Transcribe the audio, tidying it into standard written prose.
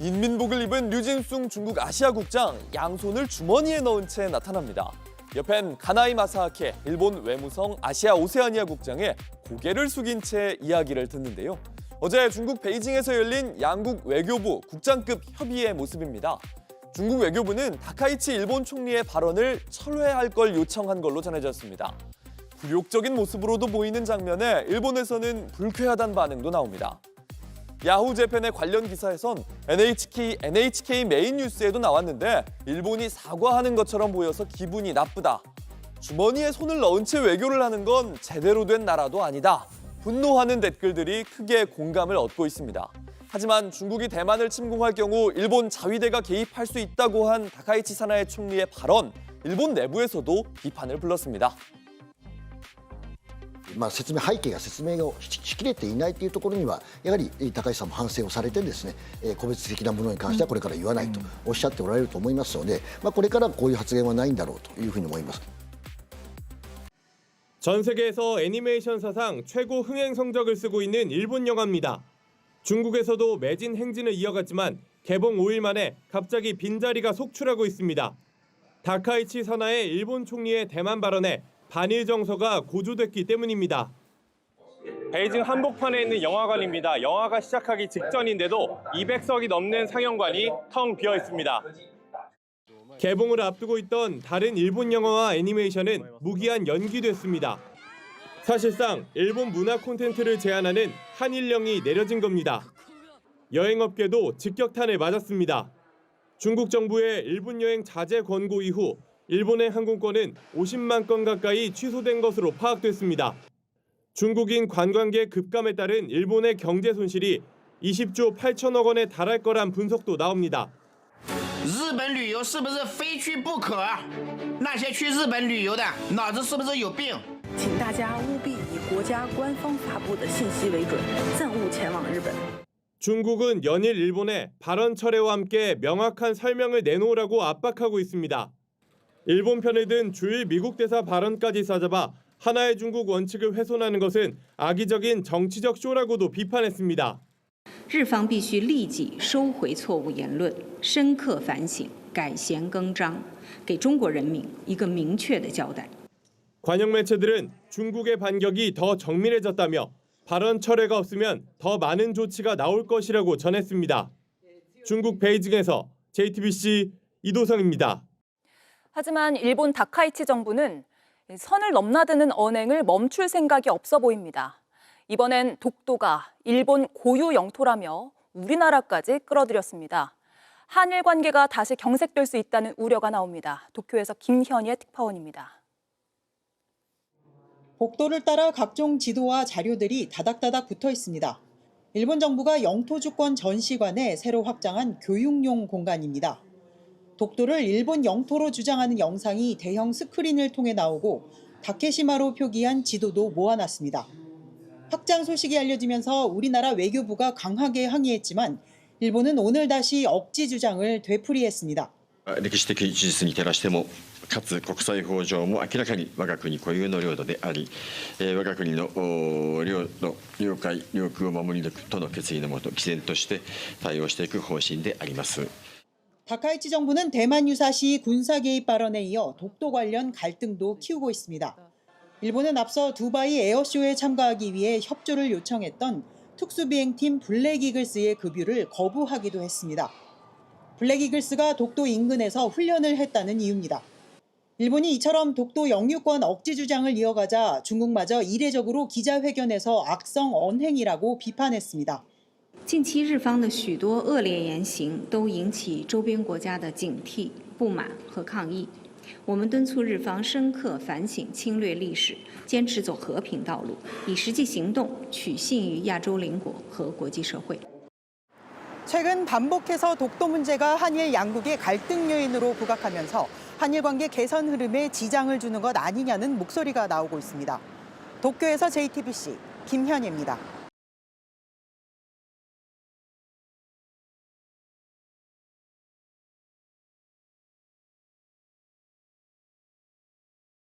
인민복을 입은 류진숭 중국 아시아국장, 양손을 주머니에 넣은 채 나타납니다. 옆엔 가나이 마사하케 일본 외무성 아시아 오세아니아 국장의 고개를 숙인 채 이야기를 듣는데요. 어제 중국 베이징에서 열린 양국 외교부 국장급 협의의 모습입니다. 중국 외교부는 다카이치 일본 총리의 발언을 철회할 걸 요청한 걸로 전해졌습니다. 굴욕적인 모습으로도 보이는 장면에 일본에서는 불쾌하다는 반응도 나옵니다. 야후 재팬의 관련 기사에선 NHK 메인 뉴스에도 나왔는데 일본이 사과하는 것처럼 보여서 기분이 나쁘다. 주머니에 손을 넣은 채 외교를 하는 건 제대로 된 나라도 아니다. 분노하는 댓글들이 크게 공감을 얻고 있습니다. 하지만 중국이 대만을 침공할 경우 일본 자위대가 개입할 수 있다고 한 다카이치 사나이 총리의 발언, 일본 내부에서도 비판을 불렀습니다. 背景が説明をしきれていないというところにはやはり高市さんも反省をされてですね、個別的なものに関してはこれから言わないとおっしゃっておられると思いますので、これからこういう発言はないんだろうというふうに思います。 전 세계에서 애니메이션 사상 최고 흥행 성적을 쓰고 있는 일본 영화입니다. 중국에서도 매진 행진을 이어갔지만 개봉 5일 만에 갑자기 빈자리가 속출하고 있습니다. 다카이치 사나의 일본 총리의 대만 발언에 반일 정서가 고조됐기 때문입니다. 베이징 한복판에 있는 영화관입니다. 영화가 시작하기 직전인데도 200석이 넘는 상영관이 텅 비어 있습니다. 개봉을 앞두고 있던 다른 일본 영화와 애니메이션은 무기한 연기됐습니다. 사실상 일본 문화 콘텐츠를 제한하는 한일령이 내려진 겁니다. 여행업계도 직격탄을 맞았습니다. 중국 정부의 일본 여행 자제 권고 이후 일본의 항공권은 50만 건 가까이 취소된 것으로 파악됐습니다. 중국인 관광객 급감에 따른 일본의 경제 손실이 20조 8천억 원에 달할 거란 분석도 나옵니다. 日本旅游是不是非去不可？那些去日本旅游的脑子是不是有病？请大家务必以国家官方发布的信息为准，暂勿前往日本。 중국은 연일 일본에 발언 철회와 함께 명확한 설명을 내놓으라고 압박하고 있습니다. 일본 편을 든 주일 미국 대사 발언까지 싸잡아 하나의 중국 원칙을 훼손하는 것은 악의적인 정치적 쇼라고도 비판했습니다. 日方必须立即收回错误言论，深刻反省，改弦更张，给中国人民一个明确的交代。 관영 매체들은 중국의 반격이 더 정밀해졌다며 발언 철회가 없으면 더 많은 조치가 나올 것이라고 전했습니다. 중국 베이징에서 JTBC 이도성입니다. 하지만 일본 다카이치 정부는 선을 넘나드는 언행을 멈출 생각이 없어 보입니다. 이번엔 독도가 일본 고유 영토라며 우리나라까지 끌어들였습니다. 한일 관계가 다시 경색될 수 있다는 우려가 나옵니다. 도쿄에서 김현희의 특파원입니다. 독도를 따라 각종 지도와 자료들이 다닥다닥 붙어 있습니다. 일본 정부가 영토 주권 전시관에 새로 확장한 교육용 공간입니다. 독도를 일본 영토로 주장하는 영상이 대형 스크린을 통해 나오고 다케시마로 표기한 지도도 모아놨습니다. 확장 소식이 알려지면서 우리나라 외교부가 강하게 항의했지만 일본은 오늘 다시 억지 주장을 되풀이했습니다. 歴史的事実に照らしてもかつ国際法上も明らかに我が国固有の領土であり、我が国の領土領海領空を守り抜くとの決意のもと毅然として対応していく方針であります。 다카이치 정부는 대만 유사시 군사 개입 발언에 이어 독도 관련 갈등도 키우고 있습니다. 일본은 앞서 두바이 에어쇼에 참가하기 위해 협조를 요청했던 특수비행팀 블랙이글스의 급유를 거부하기도 했습니다. 블랙이글스가 독도 인근에서 훈련을 했다는 이유입니다. 일본이 이처럼 독도 영유권 억지 주장을 이어가자 중국마저 이례적으로 기자회견에서 악성 언행이라고 비판했습니다. 近期日方的许多恶劣言行都引起周边国家的警惕、不满和抗议。我们敦促日方深刻反省侵略历史，坚持走和平道路，以实际行动取信于亚洲邻国和国际社会。 최근 반복해서 독도 문제가 한일 양국의 갈등 요인으로 부각하면서 한일 관계 개선 흐름에 지장을 주는 것 아니냐는 목소리가 나오고 있습니다. 도쿄에서 JTBC 김현희입니다.